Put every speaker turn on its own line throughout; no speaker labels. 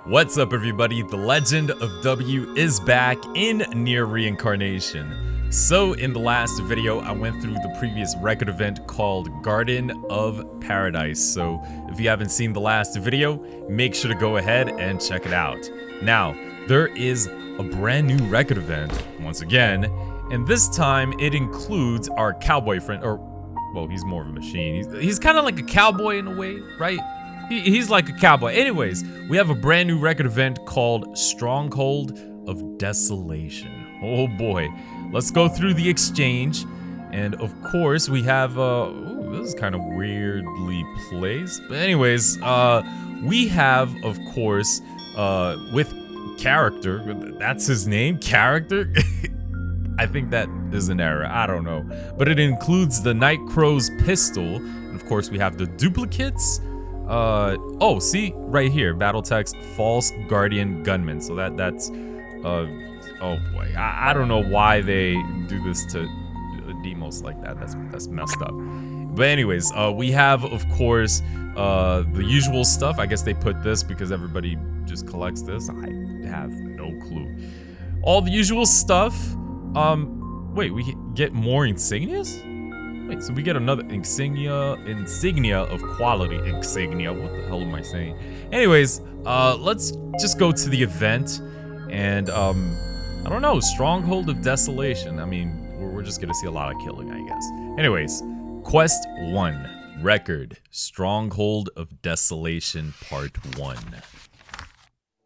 What's up, everybody? The Legend of W is back in NieR Reincarnation. So in the last video, I went through the previous record event called Garden of Paradise. So if you haven't seen the last video, make sure to go ahead and check it out. Now, there is a brand new record event, once again, and this time it includes our cowboy friend, or, well, he's more of a machine. He's kind of like a cowboy in a way, right? He's like a cowboy. Anyways, we have a brand new record event called Stronghold of Desolation. Oh boy. Let's go through the exchange. And of course, we have, ooh, this is kind of weirdly placed. But anyways, we have, of course, with Character, that's his name, Character? I think that is an error, I don't know. But it includes the Night Crow's pistol. And of course, we have the duplicates. Oh, see, right here, Battletech's False Guardian Gunman. So that's, oh boy, I don't know why they do this to demos like that. That's messed up. But anyways, we have, of course, the usual stuff. I guess they put this because everybody just collects this. I have no clue. All the usual stuff. Wait, we get more insignias? Wait, so we get another insignia of quality. Insignia, what the hell am I saying? Anyways, let's just go to the event, and I don't know, Stronghold of Desolation. I mean, we're just gonna see a lot of killing, I guess. Anyways, Quest 1, Record, Stronghold of Desolation Part 1.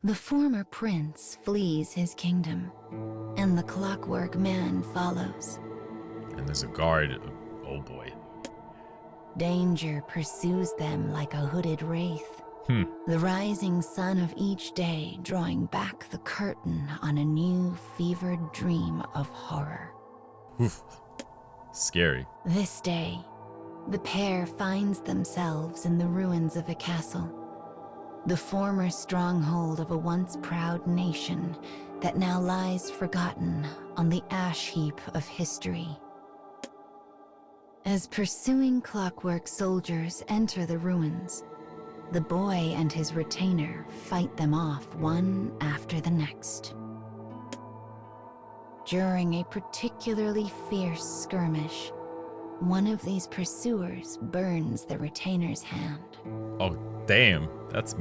The former prince flees his kingdom, and the clockwork man follows.
And there's a guard. Oh boy.
Danger pursues them like a hooded wraith. The rising sun of each day drawing back the curtain on a new fevered dream of horror.
Oof. Scary.
This day, the pair finds themselves in the ruins of a castle, the former stronghold of a once proud nation that now lies forgotten on the ash heap of history. As pursuing clockwork soldiers enter the ruins, the boy and his retainer fight them off one after the next. During a particularly fierce skirmish, one of these pursuers burns the retainer's hand.
Oh, damn. That's...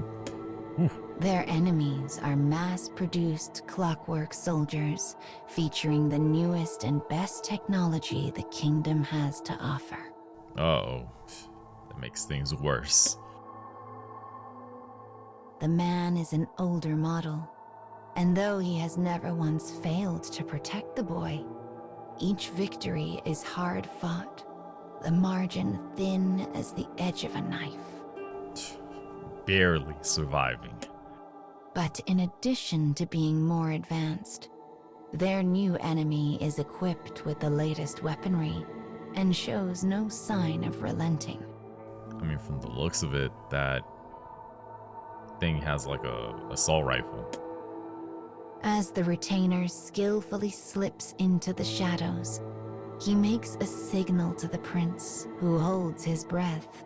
Oof.
Their enemies are mass-produced clockwork soldiers featuring the newest and best technology the kingdom has to offer.
Uh-oh. That makes things worse.
The man is an older model, and though he has never once failed to protect the boy, each victory is hard-fought, the margin thin as the edge of a knife.
Barely surviving.
But in addition to being more advanced, their new enemy is equipped with the latest weaponry and shows no sign of relenting.
I mean, from the looks of it, that thing has like a assault rifle.
As the retainer skillfully slips into the shadows, he makes a signal to the prince, who holds his breath.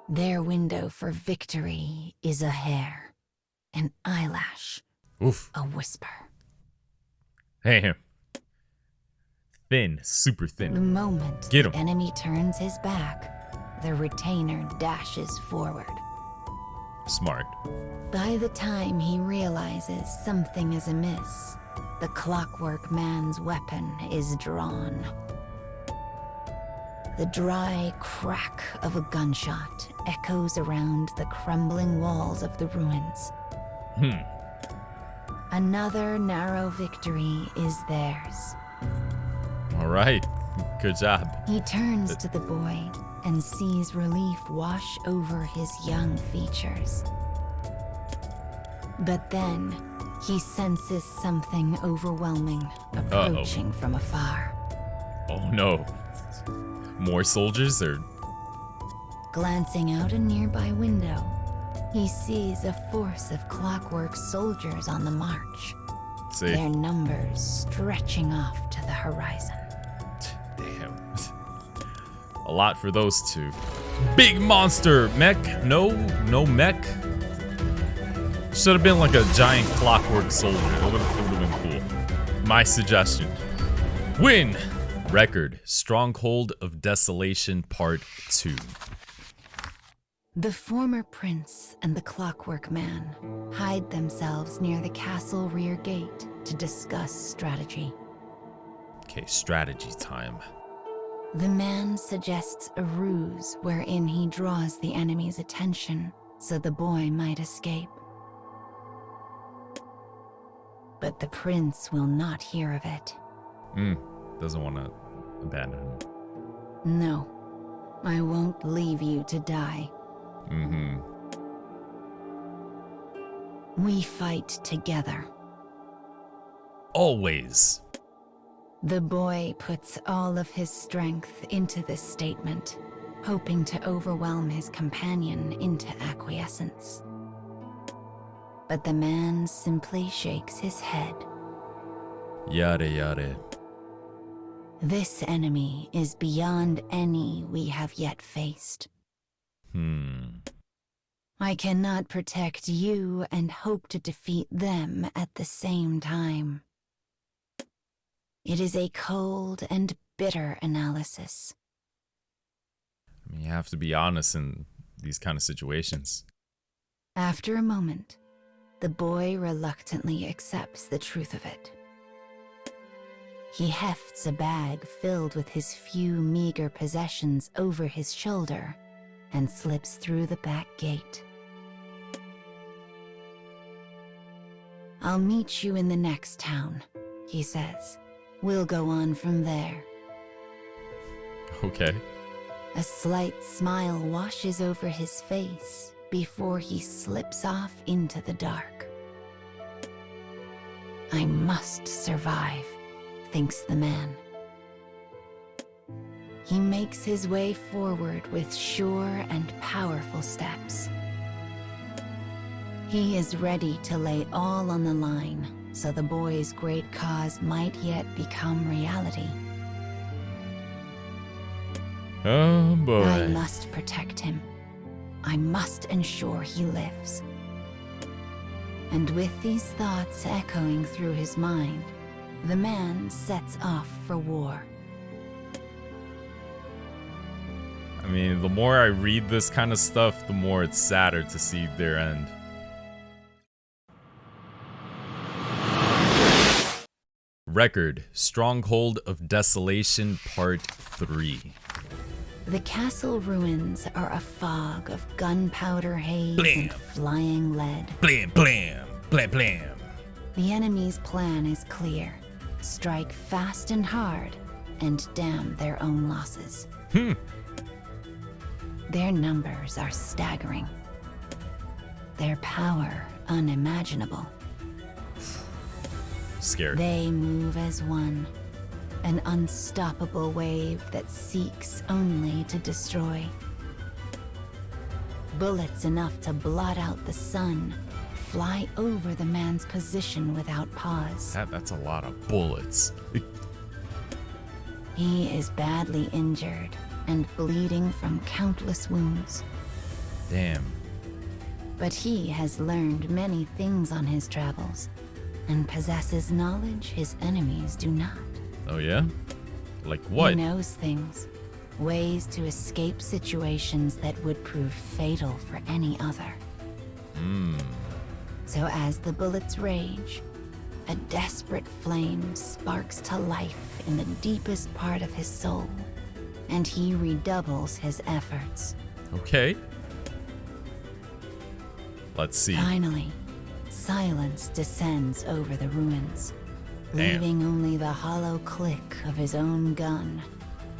Their window for victory is a hair, an eyelash,
Oof.
a whisper.
Damn. Thin, super
The
thin.
moment
Get him.
the enemy turns his back, the retainer dashes forward.
Smart.
By the time he realizes something is amiss, the clockwork man's weapon is drawn. The dry crack of a gunshot echoes around the crumbling walls of the ruins. Another narrow victory is theirs.
All right. Good job.
He turns to the boy and sees relief wash over his young features. But then, he senses something overwhelming approaching from afar.
Oh no. More soldiers or...
Glancing out a nearby window, he sees a force of clockwork soldiers on the march,
See?
their numbers stretching off to the horizon.
Damn. A lot for those two. Big monster mech. No mech. Should have been like a giant clockwork soldier. It would have been cool. My suggestion. Win! Record. Stronghold of Desolation Part 2.
The former prince and the clockwork man hide themselves near the castle rear gate to discuss strategy.
Okay, strategy time.
The man suggests a ruse wherein he draws the enemy's attention so the boy might escape. But the prince will not hear of it.
Doesn't want to abandon him.
No, I won't leave you to die. We fight together.
Always.
The boy puts all of his strength into this statement, hoping to overwhelm his companion into acquiescence. But the man simply shakes his head.
Yare yare.
This enemy is beyond any we have yet faced. I cannot protect you and hope to defeat them at the same time. It is a cold and bitter analysis.
I mean, you have to be honest in these kind of situations.
After a moment, the boy reluctantly accepts the truth of it. He hefts a bag filled with his few meager possessions over his shoulder and slips through the back gate. I'll meet you in the next town, he says. We'll go on from there.
Okay.
A slight smile washes over his face before he slips off into the dark. I must survive, thinks the man. He makes his way forward with sure and powerful steps. He is ready to lay all on the line, so the boy's great cause might yet become reality.
Oh boy.
I must protect him. I must ensure he lives. And with these thoughts echoing through his mind, the man sets off for war.
I mean, the more I read this kind of stuff, the more it's sadder to see their end. Record. Stronghold of Desolation Part 3.
The castle ruins are a fog of gunpowder haze and flying lead.
Blam, blam, blam, blam.
The enemy's plan is clear. Strike fast and hard, and damn their own losses. Their numbers are staggering. Their power unimaginable.
Scared.
They move as one, an unstoppable wave that seeks only to destroy. Bullets enough to blot out the sun fly over the man's position without pause.
That's a lot of bullets.
He is badly injured and bleeding from countless wounds.
Damn.
But he has learned many things on his travels and possesses knowledge his enemies do not.
Oh yeah? Like what?
He knows things, ways to escape situations that would prove fatal for any other. So as the bullets rage, a desperate flame sparks to life in the deepest part of his soul, and he redoubles his efforts.
Okay. Let's see.
Finally, silence descends over the ruins,
Damn.
leaving only the hollow click of his own gun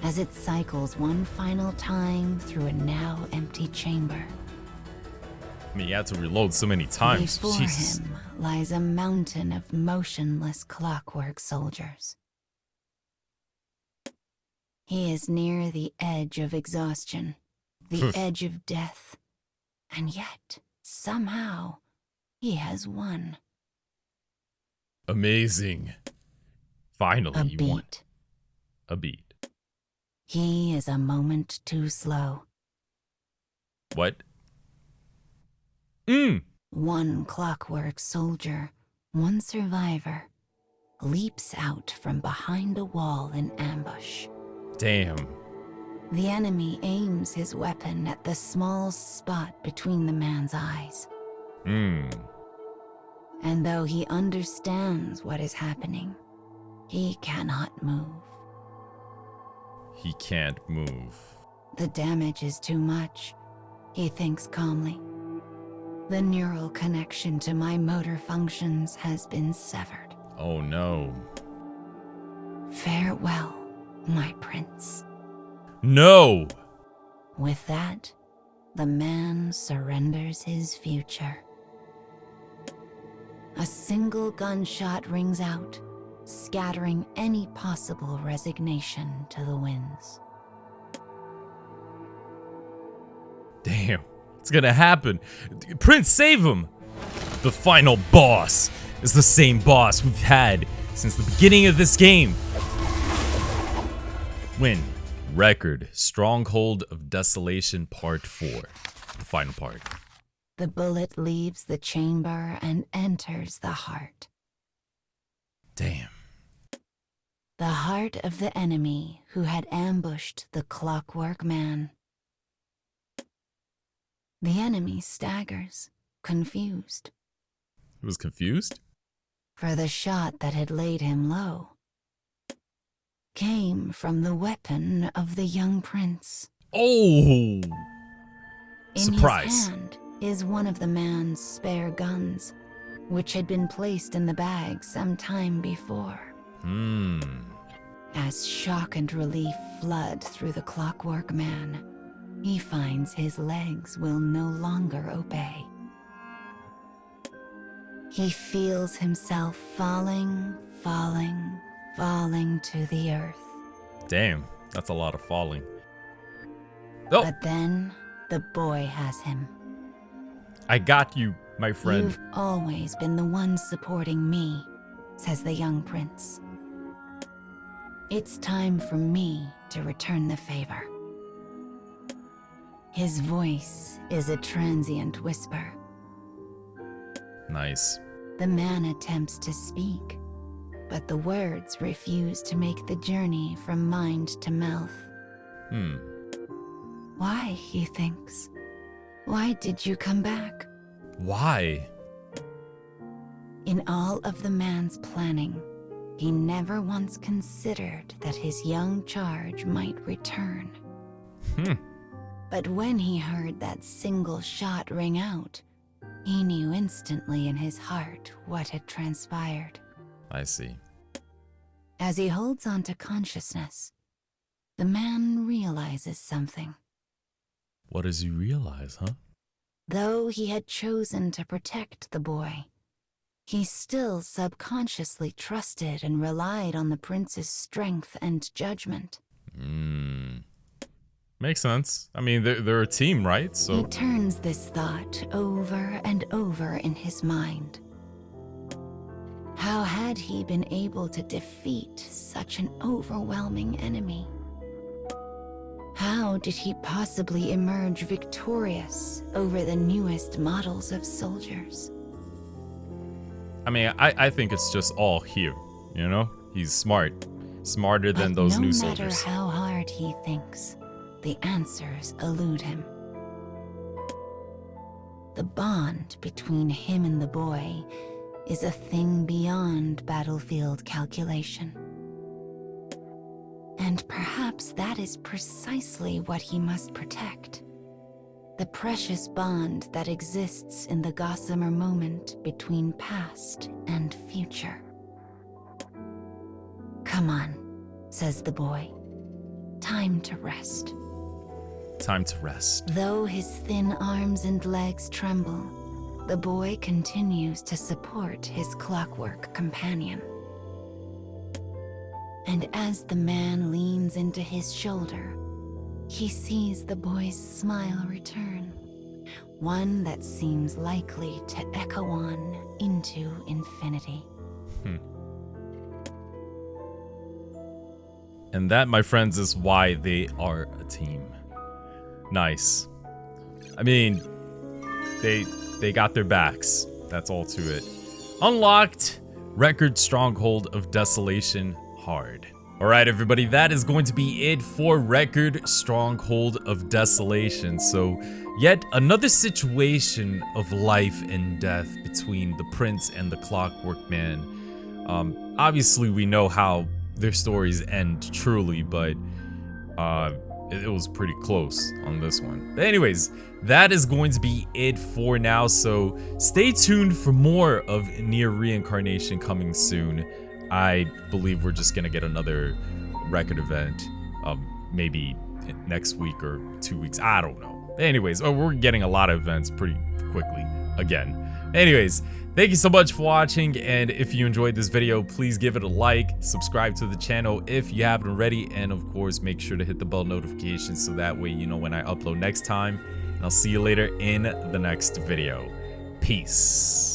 as it cycles one final time through a now empty chamber.
I mean, you had to reload so many times.
Before
Jesus.
him lies a mountain of motionless clockwork soldiers. He is near the edge of exhaustion, the edge of death, and yet, somehow, he has won.
Amazing. Finally,
A
you won.
beat.
A beat.
He is a moment too slow.
What?
one clockwork soldier, one survivor, leaps out from behind a wall in ambush.
Damn.
The enemy aims his weapon at the small spot between the man's eyes.
Hmm.
And though he understands what is happening, he cannot move.
He can't move.
The damage is too much, he thinks calmly. The neural connection to my motor functions has been severed.
Oh no.
Farewell, my prince.
No!
With that, the man surrenders his future. A single gunshot rings out, scattering any possible resignation to the winds.
Damn. It's gonna happen. Prince, save him! The final boss is the same boss we've had since the beginning of this game. Win. Record. Stronghold of Desolation Part 4. The final part.
The bullet leaves the chamber and enters the heart.
Damn.
The heart of the enemy who had ambushed the clockwork man. The enemy staggers, confused.
He was confused?
For the shot that had laid him low came from the weapon of the young prince.
Oh!
In
Surprise.
his hand is one of the man's spare guns, which had been placed in the bag some time before. As shock and relief flood through the clockwork man, he finds his legs will no longer obey. He feels himself falling to the earth.
Damn, that's a lot of falling. Oh,
But then the boy has him.
I got you, my friend.
You've always been the one supporting me, says the young prince. It's time for me to return the favor. His voice is a transient whisper.
Nice.
The man attempts to speak, but the words refuse to make the journey from mind to mouth. Why, he thinks. Why did you come back?
Why?
In all of the man's planning, he never once considered that his young charge might return. But when he heard that single shot ring out, he knew instantly in his heart what had transpired.
I see.
As he holds on to consciousness, the man realizes something.
What does he realize, huh?
Though he had chosen to protect the boy, he still subconsciously trusted and relied on the prince's strength and judgment.
Makes sense. I mean, they're a team, right?
He
So
turns this thought over and over in his mind. How had he been able to defeat such an overwhelming enemy? How did he possibly emerge victorious over the newest models of soldiers?
I mean, I think it's just all here, you know? He's smart. Smarter than
But
those new
no matter
soldiers.
how hard he thinks, the answers elude him. The bond between him and the boy is a thing beyond battlefield calculation. And perhaps that is precisely what he must protect. The precious bond that exists in the gossamer moment between past and future. Come on, says the boy. Time to rest.
Time to rest.
Though his thin arms and legs tremble, the boy continues to support his clockwork companion. And as the man leans into his shoulder, he sees the boy's smile return, one that seems likely to echo on into infinity.
And that, my friends, is why they are a team. Nice. I mean, they they got their backs. That's all to it. Unlocked record Stronghold of Desolation hard. All right, everybody, that is going to be it for record Stronghold of Desolation. So yet another situation of life and death between the prince and the Clockwork Man. Obviously we know how their stories end truly, but it was pretty close on this one. But anyways, that is going to be it for now. So stay tuned for more of NieR Reincarnation coming soon. I believe we're just gonna get another record event, maybe next week or 2 weeks. I don't know. Anyways, we're getting a lot of events pretty quickly again. Anyways, thank you so much for watching, and if you enjoyed this video, please give it a like, subscribe to the channel if you haven't already, and of course make sure to hit the bell notification so that way you know when I upload next time. And I'll see you later in the next video. Peace.